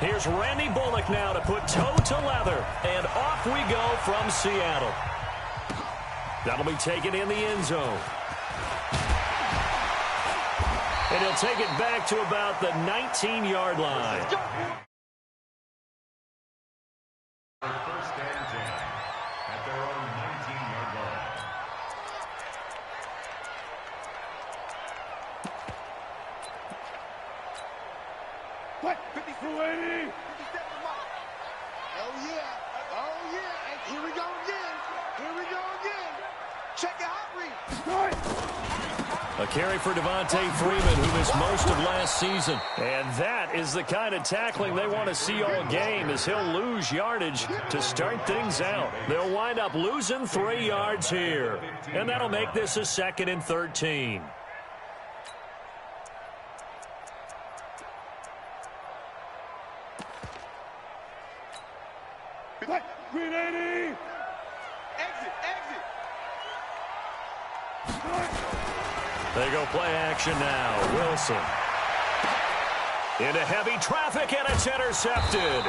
Here's Randy Bullock now to put toe to leather. And off we go from Seattle. That'll be taken in the end zone. And he'll take it back to about the 19-yard line. First and 10 at their own 19-yard line. What? 52-80. Oh, yeah. Oh, yeah. And here we go again. Here we go again. Check out read. A carry for Devontae Freeman, who missed most of last season. And that is the kind of tackling they want to see all game, as he'll lose yardage to start things out. They'll wind up losing 3 yards here. And that'll make this a 2nd and 13. Green 80. Exit. They go play action now. Wilson. Into heavy traffic, and it's intercepted.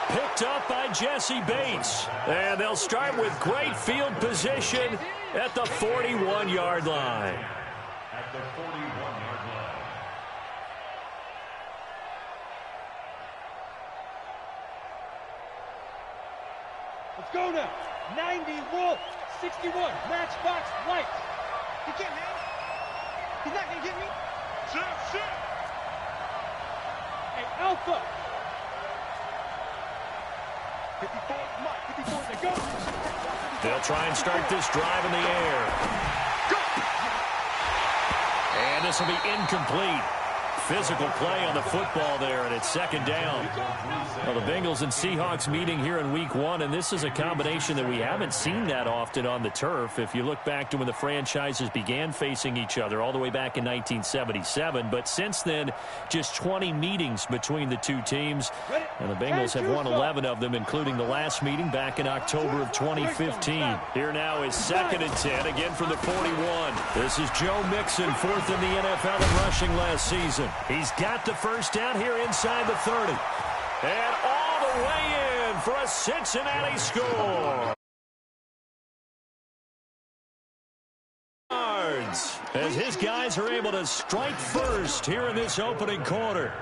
Picked up by Jesse Bates. And they'll start with great field position at the 41-yard line. At the 41-yard line. Let's go now. 90 Wolf, 61 Matchbox White. He can't hang. He's not going to get me. Shit. Hey, Alpha. 54, Mike. 54 to go. They'll try and start this drive in the air. Go. And this will be incomplete. Physical play on the football there, and it's 2nd down. Well, the Bengals and Seahawks meeting here in Week 1, and this is a combination that we haven't seen that often on the turf. If you look back to when the franchises began facing each other all the way back in 1977, but since then, just 20 meetings between the two teams, and the Bengals have won 11 of them, including the last meeting back in October of 2015. Here now is 2nd and 10, again from the 41. This is Joe Mixon, 4th in the NFL in rushing last season. He's got the first down here inside the 30. And all the way in for a Cincinnati score. As his guys are able to strike first here in this opening quarter.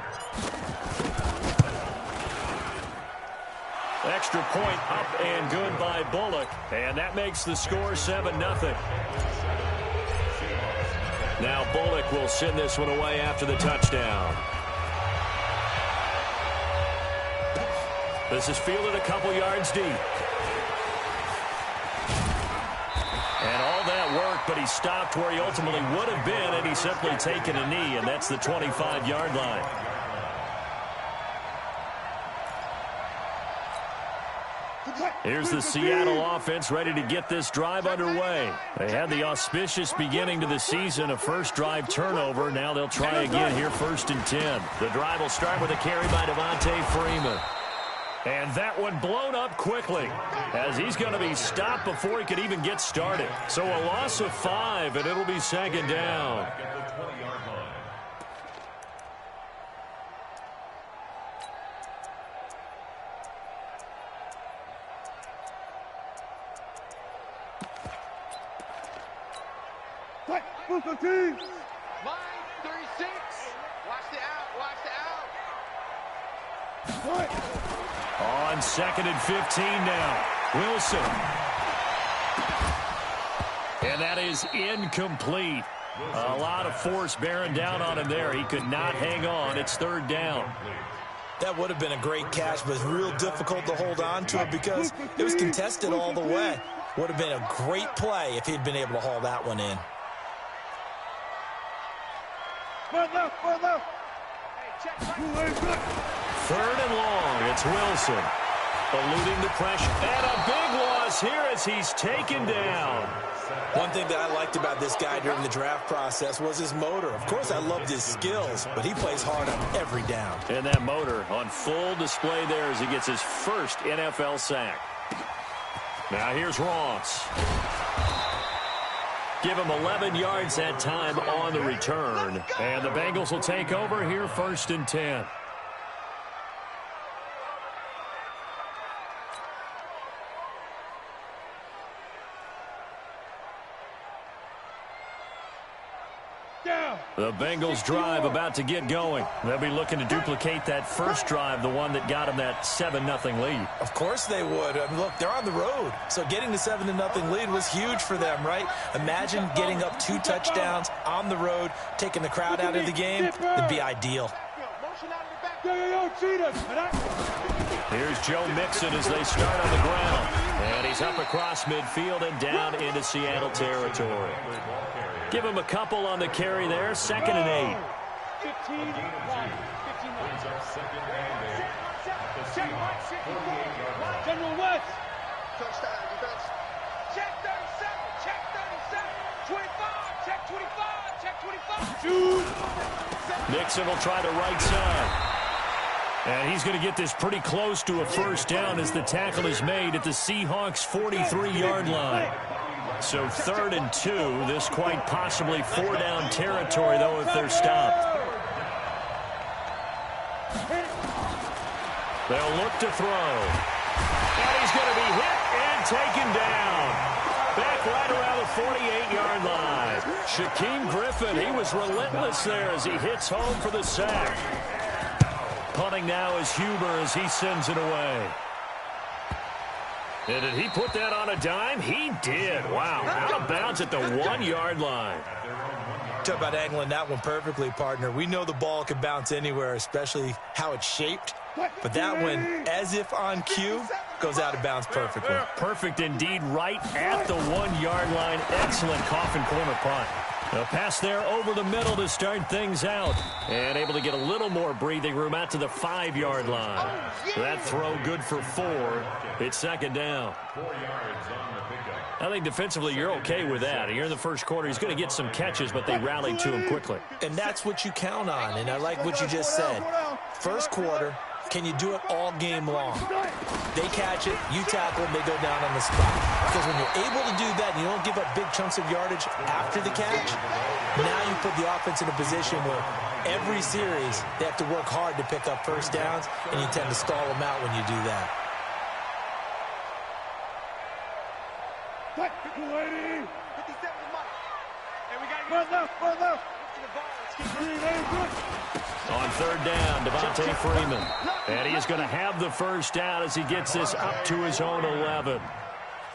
Extra point up and good by Bullock. And that makes the score 7-0. Now Bullock will send this one away after the touchdown. This is fielded a couple yards deep. And all that worked, but he stopped where he ultimately would have been, and he's simply taken a knee, and that's the 25-yard line. Here's the Seattle offense ready to get this drive underway. They had the auspicious beginning to the season, a first drive turnover. Now they'll try again here, 1st and 10. The drive will start with a carry by Devontae Freeman. And that one blown up quickly, as he's going to be stopped before he could even get started. So a loss of 5, and it'll be 2nd down. Line 36. Watch the out. On 2nd and 15 now. Wilson. And that is incomplete. A lot of force bearing down on him there. He could not hang on. It's 3rd down. That would have been a great catch, but it's real difficult to hold on to it because it was contested all the way. Would have been a great play if he'd been able to haul that one in. Left. Hey, check. 3rd and long. It's Wilson. Eluding the pressure. And a big loss here as he's taken down. One thing that I liked about this guy during the draft process was his motor. Of course, I loved his skills, but he plays hard on every down. And that motor on full display there as he gets his first NFL sack. Now here's Ross. Give him 11 yards that time on the return. And the Bengals will take over here, 1st and 10. down. The Bengals drive about to get going. They'll be looking to duplicate that first drive, the one that got them that 7-0 lead. Of course they would. I mean, look, they're on the road. So getting the 7-0 lead was huge for them, right? Imagine getting up 2 touchdowns on the road, taking the crowd out of the game. It'd be ideal. Here's Joe Mixon as they start on the ground. And he's up across midfield and down into Seattle territory. Give him a couple on the carry there. 2nd and 8. 15 line. 15 line. General West. Touchdown defense. Check 37, check 37, 25, check 25, check 25. Shoot. Mixon will try the right side. And he's going to get this pretty close to a first down as the tackle is made at the Seahawks' 43-yard line. So 3rd and 2. This quite possibly 4-down territory, though, if they're stopped. They'll look to throw. And he's going to be hit and taken down. Back right around the 48-yard line. Shaquem Griffin, he was relentless there as he hits home for the sack. Punting now is Huber as he sends it away. And did he put that on a dime? He did. Wow. Out of bounds at the 1-yard line. Talk about angling that one perfectly, partner. We know the ball can bounce anywhere, especially how it's shaped. But that one, as if on cue, goes out of bounds perfectly. Perfect indeed, right at the 1-yard line. Excellent coffin corner punt. A pass there over the middle to start things out. And able to get a little more breathing room out to the 5-yard line. That throw good for 4. It's 2nd down. 4 yards on the pickup. I think defensively you're okay with that. Here in the first quarter, he's going to get some catches, but they rallied to him quickly. And that's what you count on. And I like what you just said. First quarter, can you do it all game long? They catch it, you tackle them, they go down on the spot. Because when you're able to do that and you don't give up big chunks of yardage after the catch, now you put the offense in a position where every series they have to work hard to pick up first downs, and you tend to stall them out when you do that. What? 280. 57 to Mike. Hey, we got to Run left, run left. to the ball. Let's get Green, good. On 3rd down, Devontae Freeman. And he is going to have the first down as he gets this up to his own 11.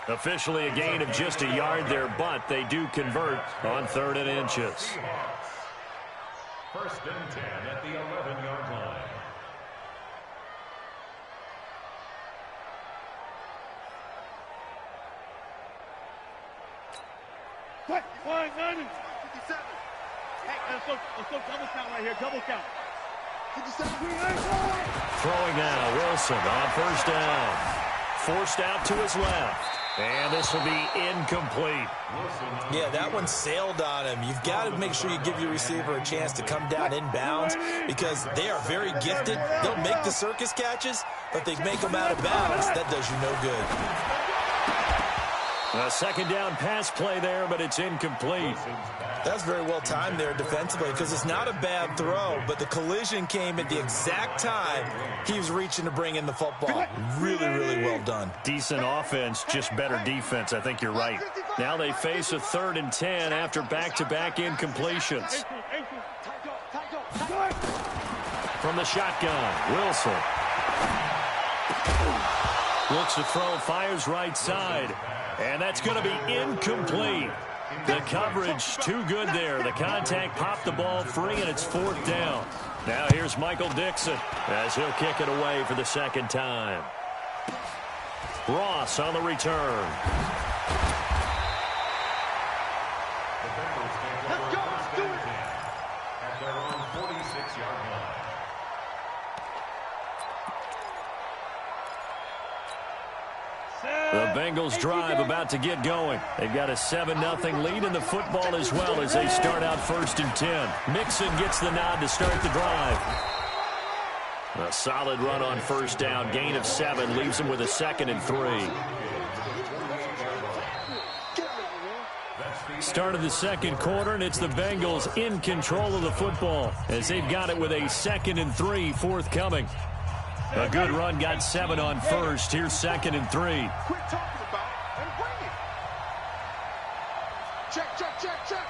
Officially a gain of just a yard there, but they do convert on 3rd and inches. 1st and 10 at the 11-yard line. What? 190. 57. Hey, let's go double count right here. Double count. 57. Throwing now, Wilson on 1st down. Forced out to his left. And this will be incomplete. Yeah, that one sailed on him. You've got to make sure you give your receiver a chance to come down inbounds because they are very gifted. They'll make the circus catches, but they make them out of bounds. That does you no good. A 2nd down pass play there, but it's incomplete. That's very well timed there defensively because it's not a bad throw, but the collision came at the exact time he was reaching to bring in the football. Really, really well done. Decent offense, just better defense. I think you're right. Now they face a 3rd and 10 after back-to-back incompletions. From the shotgun, Wilson. Looks to throw, fires right side. And that's going to be incomplete. The coverage too good there. The contact popped the ball free, and it's 4th down. Now here's Michael Dixon as he'll kick it away for the 2nd time. Ross on the return. Let's go. Let's do it. At their own 46-yard line. The Bengals drive about to get going. They've got a 7-0 lead in the football as well as they start out 1st and 10. Mixon gets the nod to start the drive. A solid run on 1st down. Gain of 7 leaves them with a 2nd and 3. Start of the 2nd quarter, and it's the Bengals in control of the football as they've got it with a 2nd and 3 forthcoming. A good run, got 7 on 1st. Here's 2nd and 3. Quit talking about it and bring it. Check, check, check, check.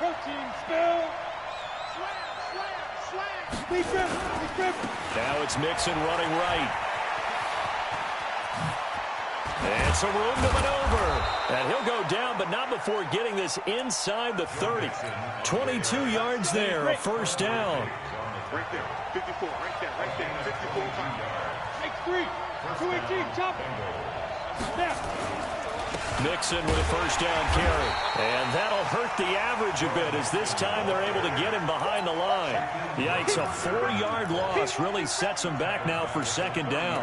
Protein spill. Now it's Mixon running right. And some room to maneuver. And he'll go down, but not before getting this inside the 30. 22 yards there, a first down. Right there, 54, right there, 54 times. Take 3, 218, chop it. Snap. Mixon with a first down carry. And that'll hurt the average a bit as this time they're able to get him behind the line. Yikes, a 4-yard loss really sets him back now for second down.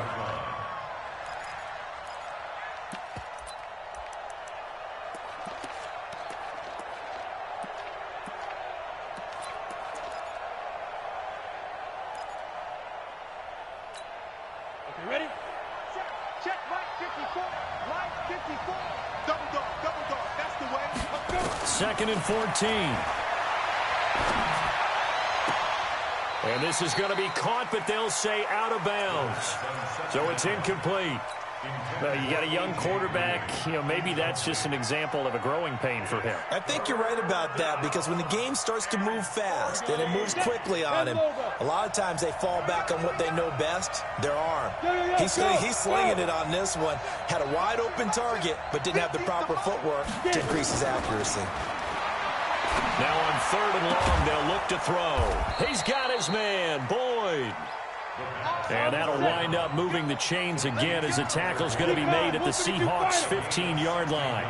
Okay, ready? Check right 54. Right 54. Double dog, that's the way. Let's go. Second and 14. And this is going to be caught, but they'll say out of bounds. So it's incomplete. Well, you got a young quarterback. You know, maybe that's just an example of a growing pain for him. I think you're right about that because when the game starts to move fast and it moves quickly on him, a lot of times they fall back on what they know best, their arm. He's slinging it on this one. Had a wide open target, but didn't have the proper footwork to increase his accuracy. Now on third and long, they'll look to throw. He's got his man, Boyd. And that'll wind up moving the chains again as the tackle's going to be made at the Seahawks' 15-yard line.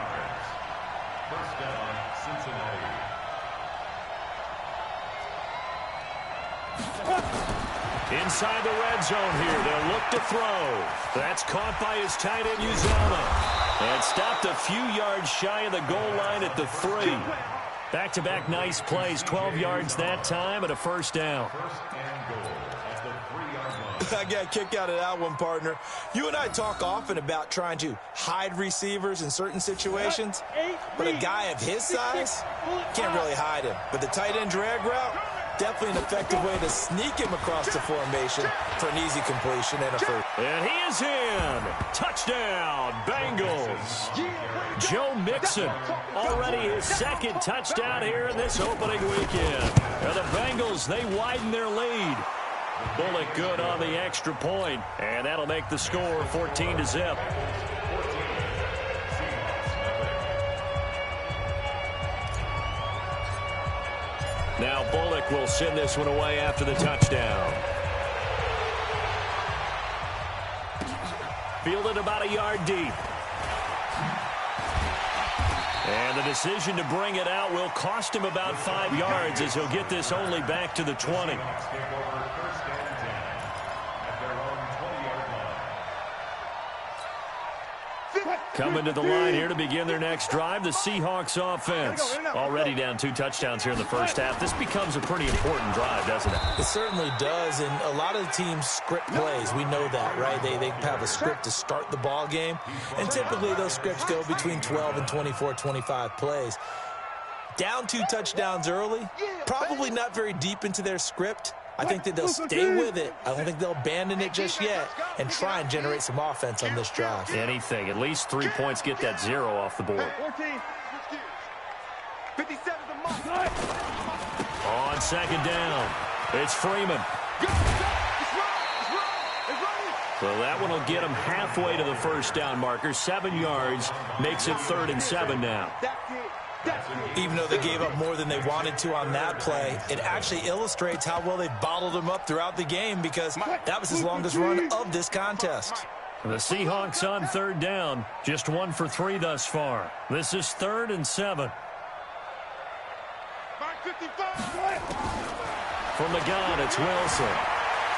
First down, Cincinnati. Inside the red zone here, they'll look to throw. That's caught by his tight end, Uzama. And stopped a few yards shy of the goal line at the 3. Back-to-back nice plays, 12 yards that time and a first down. First and goal at the 3-yard line. I got a kick out of that one, partner. You and I talk often about trying to hide receivers in certain situations, but a guy of his size can't really hide him. But the tight end drag route, definitely an effective way to sneak him across the formation for an easy completion and a first. And he is in. Touchdown, Bengals. Joe Mixon, already his second touchdown here in this opening weekend. And the Bengals, they widen their lead. Bullock good on the extra point, and that'll make the score 14-0. Now Bullock will send this one away after the touchdown. Fielded about a yard deep. And the decision to bring it out will cost him about 5 yards as he'll get this only back to the 20. Coming to the line here to begin their next drive, the Seahawks offense. Already down 2 touchdowns here in the first half. This becomes a pretty important drive, doesn't it? It certainly does, and a lot of the teams script plays. We know that, right? They have a script to start the ball game, and typically those scripts go between 12 and 24, 25 plays. Down 2 touchdowns early, probably not very deep into their script. I think that they'll stay with it. I don't think they'll abandon it just yet and try and generate some offense on this drive. Anything. At least 3 points, get that 0 off the board. 14, 57 the mark. On second down, it's Freeman. So that one will get him halfway to the first down marker. 7 yards makes it 3rd and 7 now. Even though they gave up more than they wanted to on that play, it actually illustrates how well they bottled him up throughout the game because that was his longest run of this contest. The Seahawks on 3rd down, just 1 for 3 thus far. This is 3rd and 7. From the gun, it's Wilson.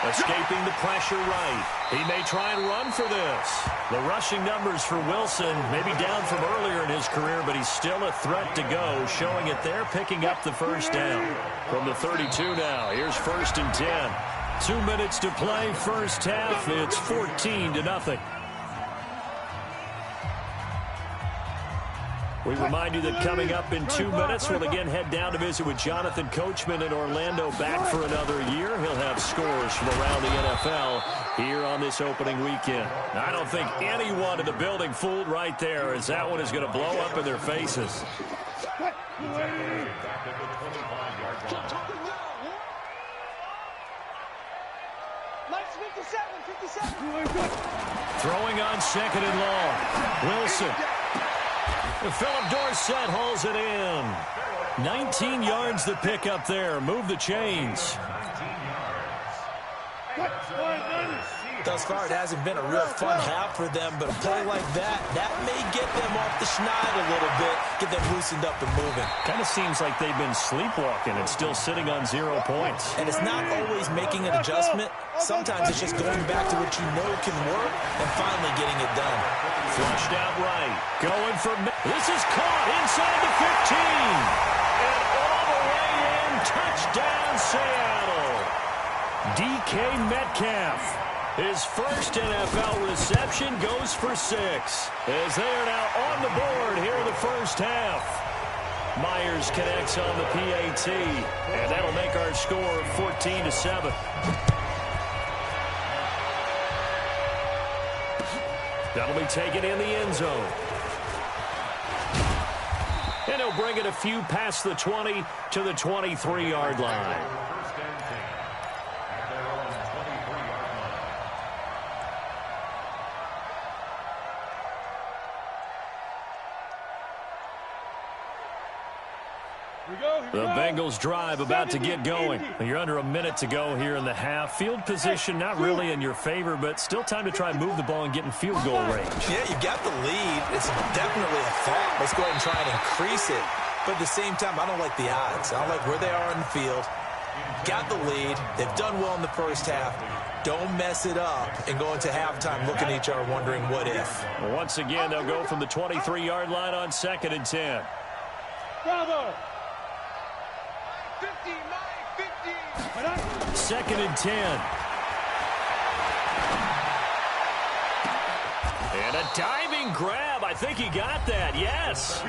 Escaping the pressure right. He may try and run for this. The rushing numbers for Wilson maybe down from earlier in his career, but he's still a threat to go, showing it there, picking up the first down. From the 32 now, here's 1st and 10. 2 minutes to play, first half. It's 14-0. We remind you that coming up in 2 minutes, we'll again head down to visit with Jonathan Coachman in Orlando, back for another year. He'll have scores from around the NFL here on this opening weekend. I don't think anyone in the building fooled right there, as that one is going to blow up in their faces. Back at the 57. Throwing on second and long. Wilson. Philip Dorsett hauls it in. 19 yards to pick up there. Move the chains. Thus far, it hasn't been a real fun half for them, but a play like that may get them off the schneid a little bit, get them loosened up and moving. Kind of seems like they've been sleepwalking and still sitting on 0 points. And it's not always making an adjustment. Sometimes it's just going back to what you know can work and finally getting it done. Flushed out right. Going for... This is caught inside the 15. And all the way in. Touchdown, Seattle. DK Metcalf. His first NFL reception goes for 6. As they are now on the board here in the first half. Myers connects on the PAT. And that'll make our score 14-7. That'll be taken in the end zone. And he'll bring it a few past the 20 to the 23-yard line. The Bengals drive about to get going. You're under a minute to go here in the half. Field position not really in your favor, but still time to try and move the ball and get in field goal range. Yeah, you got the lead. It's definitely a thought. Let's go ahead and try and increase it. But at the same time, I don't like the odds. I don't like where they are in the field. Got the lead. They've done well in the first half. Don't mess it up and go into halftime looking at each other wondering what if. Once again, they'll go from the 23-yard line on 2nd and 10. Bravo! 50, 2nd and 10. And a diving grab. I think he got that. Yes.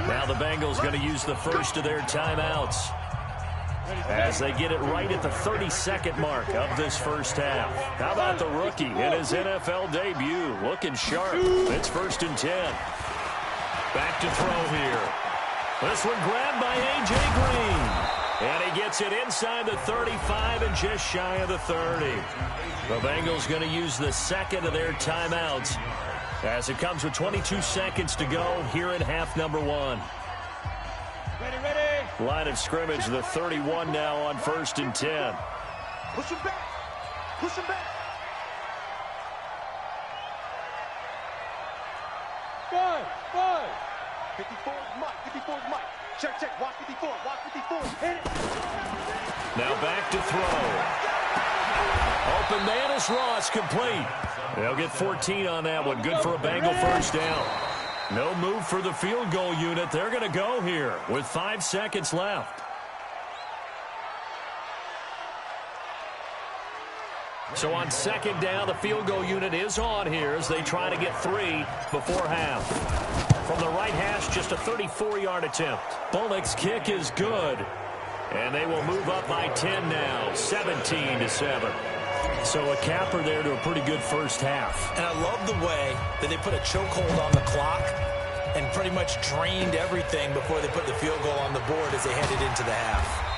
Now the Bengals going to use the first of their timeouts as they get it right at the 32nd mark of this first half. How about the rookie in his NFL debut? Looking sharp. It's 1st and 10. Back to throw here. This one grabbed by A.J. Green. And he gets it inside the 35 and just shy of the 30. The Bengals going to use the second of their timeouts as it comes with 22 seconds to go here in half number 1. Ready. Line of scrimmage, the 31 now on 1st and 10. Push him back. Push him back. 5. 54 is Mike. 54 is Mike. Check. Watch 54. Watch 54. Hit it. Now back to throw. Open man is Ross, complete. They'll get 14 on that one. Good for a Bengal first down. No move for the field goal unit. They're going to go here with 5 seconds left. So on 2nd down, the field goal unit is on here as they try to get 3 before half. From the right hash, just a 34-yard attempt. Bullock's kick is good. And they will move up by 10 now, 17-7. So a capper there to a pretty good first half. And I love the way that they put a chokehold on the clock and pretty much drained everything before they put the field goal on the board as they headed into the half.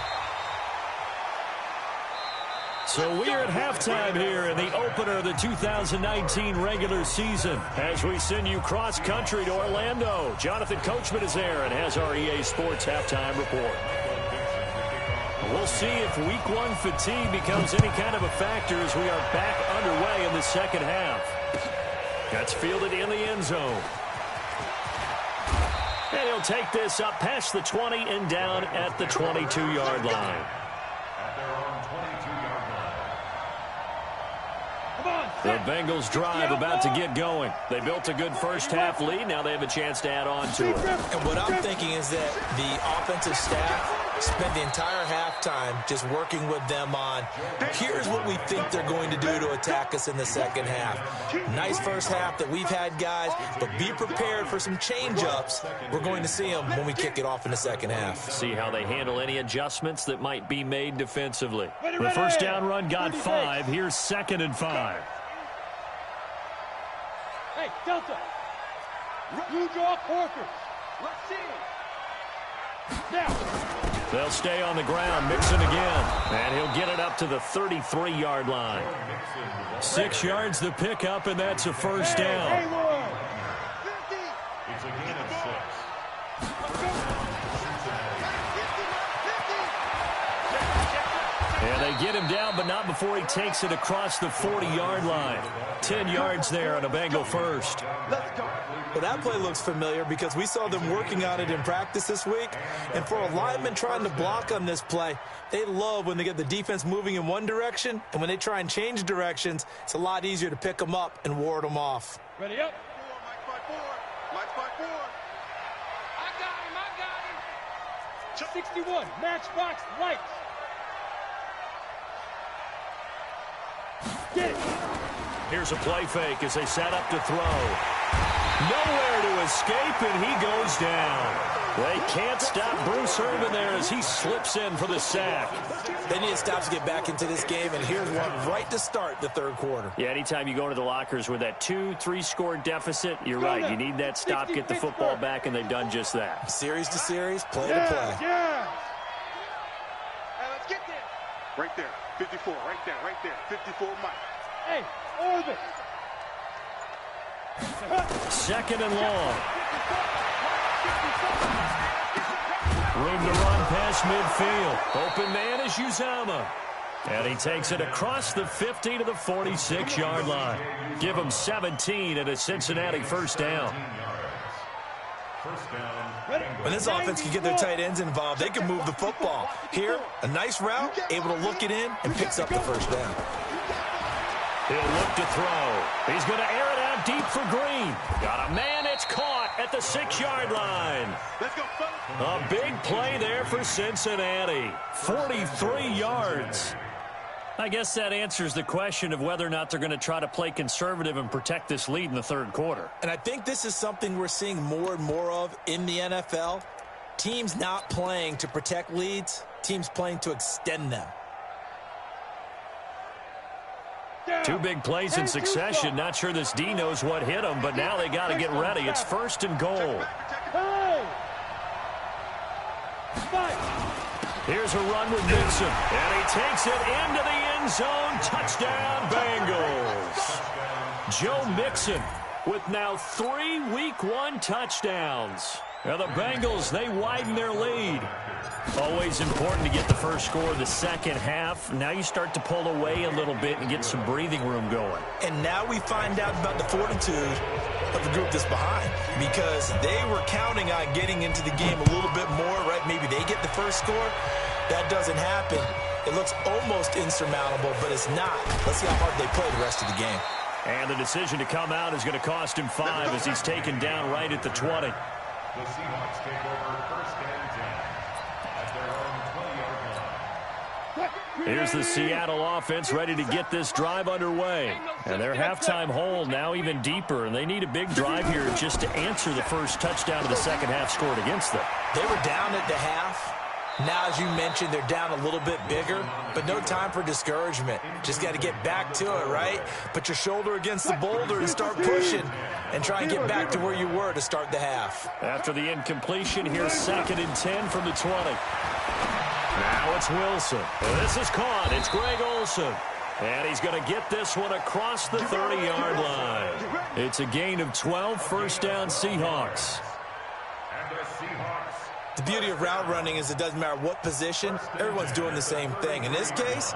So we are at halftime here in the opener of the 2019 regular season as we send you cross-country to Orlando. Jonathan Coachman is there and has our EA Sports halftime report. We'll see if Week 1 fatigue becomes any kind of a factor as we are back underway in the second half. That's fielded in the end zone. And he'll take this up past the 20 and down at the 22-yard line. The Bengals drive about to get going. They built a good first half lead. Now they have a chance to add on to it. And what I'm thinking is that the offensive staff spent the entire halftime just working with them on, here's what we think they're going to do to attack us in the second half. Nice first half that we've had, guys, but be prepared for some change-ups. We're going to see them when we kick it off in the second half. See how they handle any adjustments that might be made defensively. The first down run got 5. Here's 2nd and 5. Hey, Delta. You draw quarters. Let's see. Now. They'll stay on the ground. Mixon again. And he'll get it up to the 33-yard line. 6 yards the pickup, and that's a first down. It's a gain of 6. And they get him down, but not before he takes it across the 40-yard line. 10 yards there on a Bengal first. Well, that play looks familiar because we saw them working on it in practice this week. And for a lineman trying to block on this play, they love when they get the defense moving in one direction. And when they try and change directions, it's a lot easier to pick them up and ward them off. Ready up. Mike by 4. I got him. 61, matchbox lights. Get it. Here's a play fake as they set up to throw. Nowhere to escape, and he goes down. They can't stop Bruce Irvin there as he slips in for the sack. They need to stop to get back into this game, and here's one right to start the third quarter. Yeah, anytime you go into the lockers with that 2-3 score deficit, you're right. You need that stop, get the football back, and they've done just that. Series to series, play to play. Yeah. Hey, let's get there. Right there. 54. Right there. 54 Mike. Hey, orbit. Second and long. Room to run past midfield. Open man is Uzama. And he takes it across the 50 to the 46-yard line. Give him 17 and a Cincinnati first down. When this offense can get their tight ends involved, they can move the football. Here, a nice route, able to look it in, and picks up the first down. He'll look to throw. He's going to air it out deep for Green. Got a man, it's caught at the 6-yard line. Let's go, fellas. A big play there for Cincinnati. 43 yards. I guess that answers the question of whether or not they're going to try to play conservative and protect this lead in the third quarter. And I think this is something we're seeing more and more of in the NFL. Teams not playing to protect leads, teams playing to extend them. Two big plays in succession. Not sure this D knows what hit him, but now they got to get ready. It's first and goal. Here's a run with Mixon, and he takes it into the end zone. Touchdown, Bengals. Joe Mixon with now 3 Week 1 touchdowns. Now the Bengals, they widen their lead. Always important to get the first score of the second half. Now you start to pull away a little bit and get some breathing room going. And now we find out about the fortitude of the group that's behind, because they were counting on getting into the game a little bit more, right? Maybe they get the first score. That doesn't happen. It looks almost insurmountable, but it's not. Let's see how hard they play the rest of the game. And the decision to come out is going to cost him 5 as he's taken down right at the 20. The Seahawks take over first and 10 at their own 20-yard line. Here's the Seattle offense ready to get this drive underway. And their halftime hole now even deeper, and they need a big drive here just to answer the first touchdown of the second half scored against them. They were down at the half. Now, as you mentioned, they're down a little bit bigger, but no time for discouragement. Just got to get back to it, right? Put your shoulder against the boulder and start pushing and try and get back to where you were to start the half. After the incompletion, here's second and 10 from the 20. Now it's Wilson. This is caught. It's Greg Olsen. And he's going to get this one across the 30-yard line. It's a gain of 12, first down Seahawks. And the Seahawks. The beauty of route running is it doesn't matter what position, everyone's doing the same thing. In this case,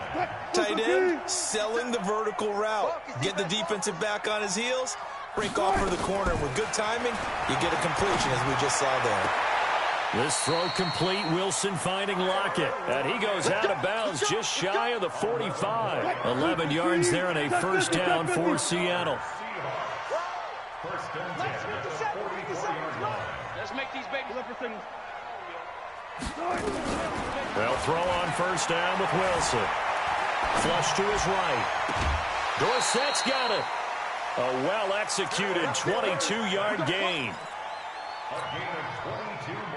tight end, selling the vertical route. Get the defensive back on his heels, break off for the corner. With good timing, you get a completion, as we just saw there. This throw complete, Wilson finding Lockett. And he goes out of bounds just shy of the 45. 11 yards there and a first down for Seattle. First and 10 at the 44-yard line. Let's make these babies look for things. They'll throw on first down with Wilson. Flush to his right. Dorsett's got it. A well-executed 22-yard gain.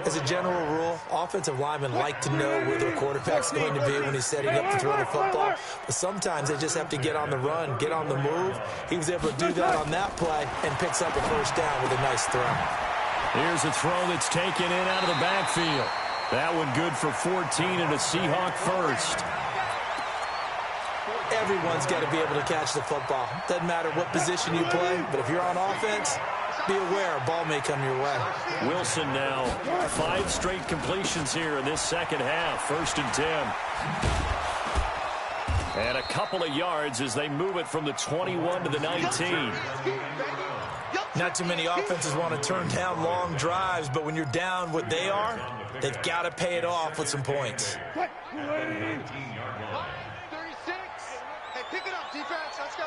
As a general rule, offensive linemen like to know where their quarterback's going to be when he's setting up to throw the football. But sometimes they just have to get on the run, get on the move. He was able to do that on that play and picks up a first down with a nice throw. Here's a throw that's taken in out of the backfield. That one good for 14 and a Seahawk first. Everyone's got to be able to catch the football. Doesn't matter what position you play, but if you're on offense, be aware a ball may come your way. Wilson now 5 straight completions here in this second half. 1st and 10. And a couple of yards as they move it from the 21 to the 19. Not too many offenses want to turn down long drives, but when you're down what they are, they've got to pay it off with some points. 36. Hey, pick it up, defense. Let's go.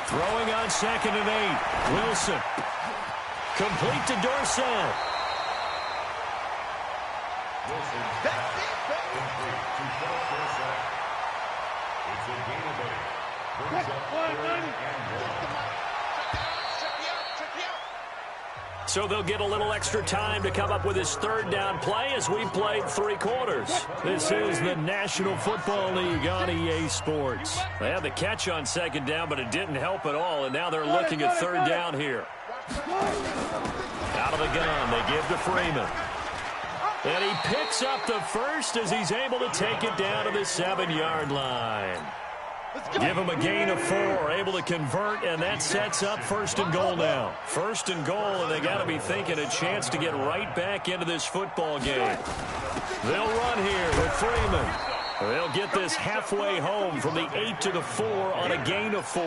Throwing on 2nd and 8. Wilson. Complete to Dorsett. That's it, baby. It's a gain of 8. Brings up 3rd and 1. So they'll get a little extra time to come up with his 3rd down play as we played 3 quarters. This is the National Football League on EA Sports. They had the catch on 2nd down, but it didn't help at all, and now they're looking at 3rd down here. Out of the gun, they give to Freeman. And he picks up the first as he's able to take it down to the 7-yard line. Give him a gain of 4, able to convert, and that sets up 1st and goal now. 1st and goal, and they got to be thinking a chance to get right back into this football game. They'll run here with Freeman. They'll get this halfway home from the 8 to the 4 on a gain of 4.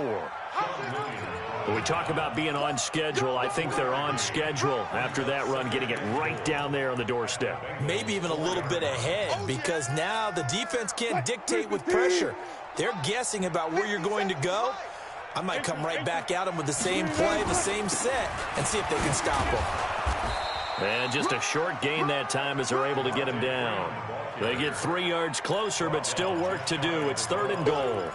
When we talk about being on schedule, I think they're on schedule after that run, getting it right down there on the doorstep. Maybe even a little bit ahead, because now the defense can't dictate with pressure. They're guessing about where you're going to go. I might come right back at them with the same play, the same set, and see if they can stop them. And just a short gain that time as they're able to get him down. They get 3 yards closer, but still work to do. It's 3rd and goal.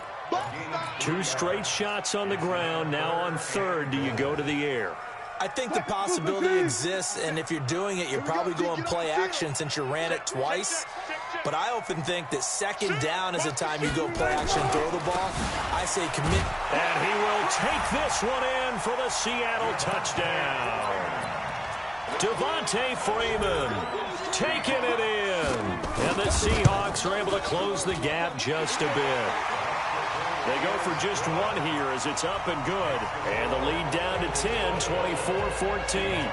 2 straight shots on the ground. Now on 3rd, do you go to the air? I think the possibility exists, and if you're doing it, you're probably going play action since you ran it twice. But I often think that 2nd down is the time you go play action and throw the ball. I say commit. And he will take this one in for the Seattle touchdown. Devontae Freeman taking it in. And the Seahawks are able to close the gap just a bit. They go for just 1 here as it's up and good. And the lead down to 10, 24-14.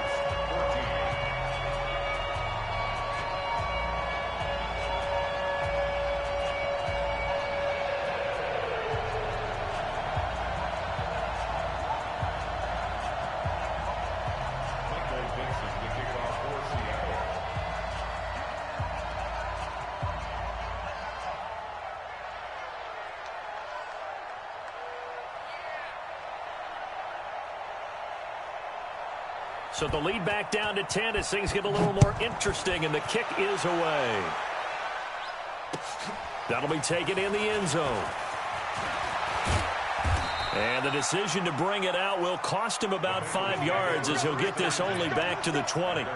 So the lead back down to 10 as things get a little more interesting, and the kick is away. That'll be taken in the end zone. And the decision to bring it out will cost him about 5 yards as he'll get this only back to the 20.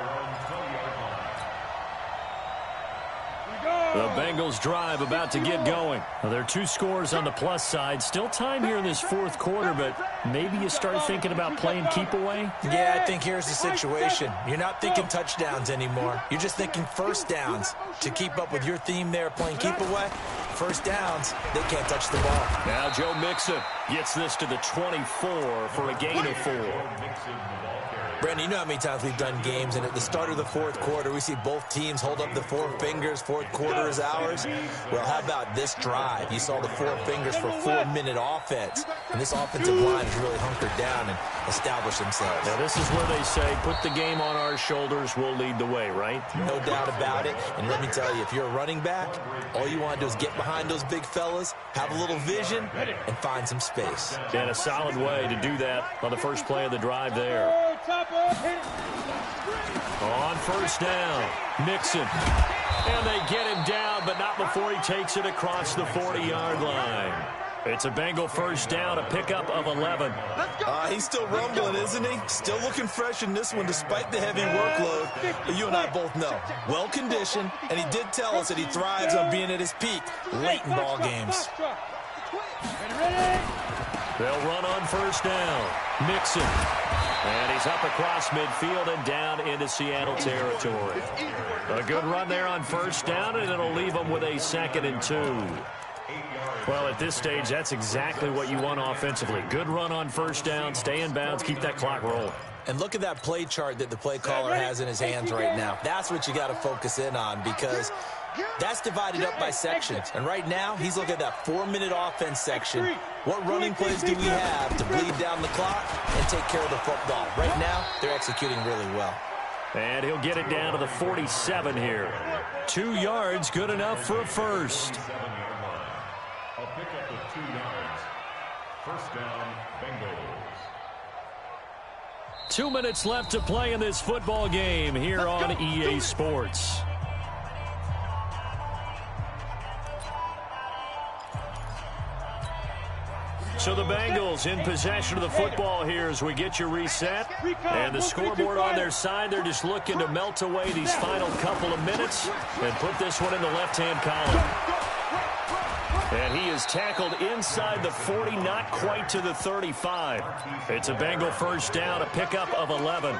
The Bengals drive about to get going. Well, there are 2 scores on the plus side. Still time here in this 4th quarter, but maybe you start thinking about playing keep away? Yeah, I think here's the situation. You're not thinking touchdowns anymore. You're just thinking 1st downs. To keep up with your theme there, playing keep away, 1st downs, they can't touch the ball. Now Joe Mixon gets this to the 24 for a gain of 4. Brandon, you know how many times we've done games, and at the start of the 4th quarter, we see both teams hold up the 4 fingers, 4th quarter is ours. Well, how about this drive? You saw the 4 fingers for 4-minute offense, and this offensive line has really hunkered down and established themselves. Now, this is where they say, put the game on our shoulders, we'll lead the way, right? No doubt about it, and let me tell you, if you're a running back, all you want to do is get behind those big fellas, have a little vision, and find some space. And a solid way to do that on the first play of the drive there. On 1st down, Mixon. And they get him down, but not before he takes it across the 40-yard line. It's a Bengal 1st down, a pickup of 11. He's still rumbling, isn't he? Still looking fresh in this one despite the heavy workload. But you and I both know, well-conditioned, and he did tell us that he thrives on being at his peak late in ball games. They'll run on 1st down. Mixon. And he's up across midfield and down into Seattle territory. A good run there on first down, and it'll leave them with a 2nd and 2. Well, at this stage, that's exactly what you want offensively. Good run on first down, stay in bounds, keep that clock rolling. And look at that play chart that the play caller has in his hands right now. That's what you got to focus in on, because that's divided up by sections. And right now, he's looking at that 4-minute offense section. What running plays do we have to bleed down the clock and take care of the football? Right now, they're executing really well. And he'll get it down to the 47 here. 2 yards, good enough for a first. 7-yard line. A pickup of 2 yards. First down, Bengals. 2 minutes left to play in this football game here on EA Sports. So the Bengals in possession of the football here as we get you reset. And the scoreboard on their side, they're just looking to melt away these final couple of minutes and put this one in the left-hand column. And he is tackled inside the 40, not quite to the 35. It's a Bengal first down, a pickup of 11.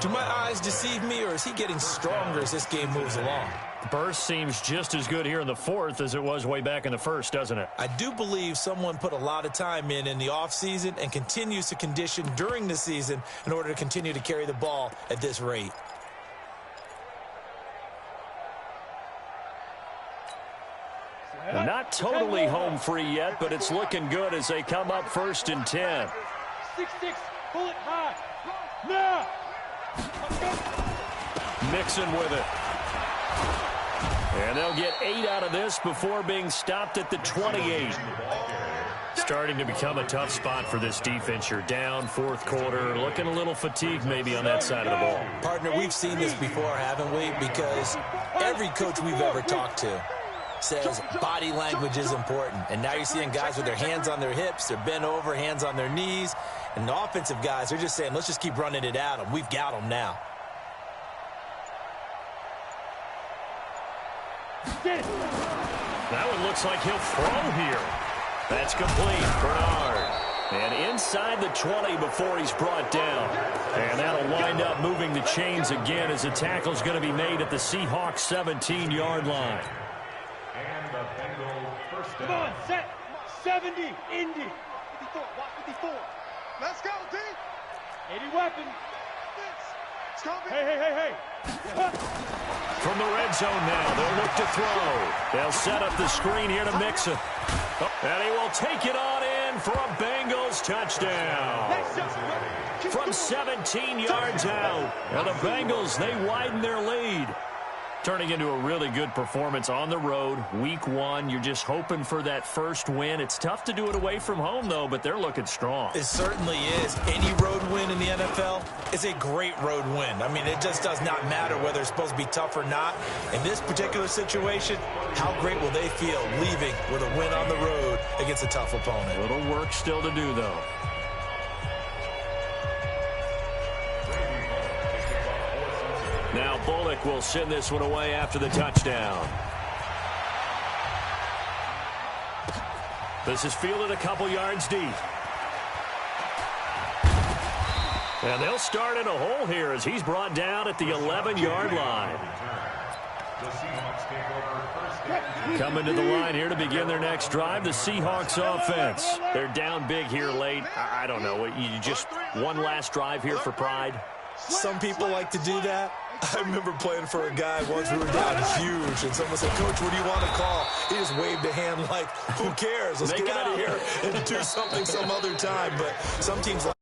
Do my eyes deceive me, or is he getting stronger as this game moves along? Burst seems just as good here in the 4th as it was way back in the 1st, doesn't it? I do believe someone put a lot of time in the offseason and continues to condition during the season in order to continue to carry the ball at this rate. Not totally home free yet, but it's looking good as they come up 1st and 10. 6-6, pull it high. Now! Mixon with it. And they'll get 8 out of this before being stopped at the 28. Starting to become a tough spot for this defense. You're down 4th quarter, looking a little fatigued maybe on that side of the ball. Partner, we've seen this before, haven't we? Because every coach we've ever talked to says body language is important. And now you're seeing guys with their hands on their hips, they're bent over, hands on their knees. And the offensive guys, they're just saying, let's just keep running it at them. We've got them now. That one looks like he'll throw here. That's complete. Bernard. And inside the 20 before he's brought down. And that'll wind up moving the chains again as the tackle's going to be made at the Seahawks 17-yard line. And the Bengal first down. Come on, set. 70, Indy. 54, watch 54. Let's go, D. 80 weapon. It's coming. Hey. From the red zone now, they'll look to throw. They'll set up the screen here to Mixon. And he will take it on in for a Bengals touchdown. From 17 yards out. And the Bengals, they widen their lead. Turning into a really good performance on the road. Week 1, you're just hoping for that first win. It's tough to do it away from home, though, but they're looking strong. It certainly is. Any road win in the NFL is a great road win. I mean, it just does not matter whether it's supposed to be tough or not. In this particular situation, how great will they feel leaving with a win on the road against a tough opponent? A little work still to do, though. Now Bullock will send this one away after the touchdown. This is fielded a couple yards deep. And they'll start in a hole here as he's brought down at the 11-yard line. Coming to the line here to begin their next drive, the Seahawks offense. They're down big here late. I don't know. You just one last drive here for pride? Some people like to do that. I remember playing for a guy once, we were down huge, and someone said, Coach, what do you want to call? He just waved a hand like, who cares? Let's get out of here and do something some other time. But some teams like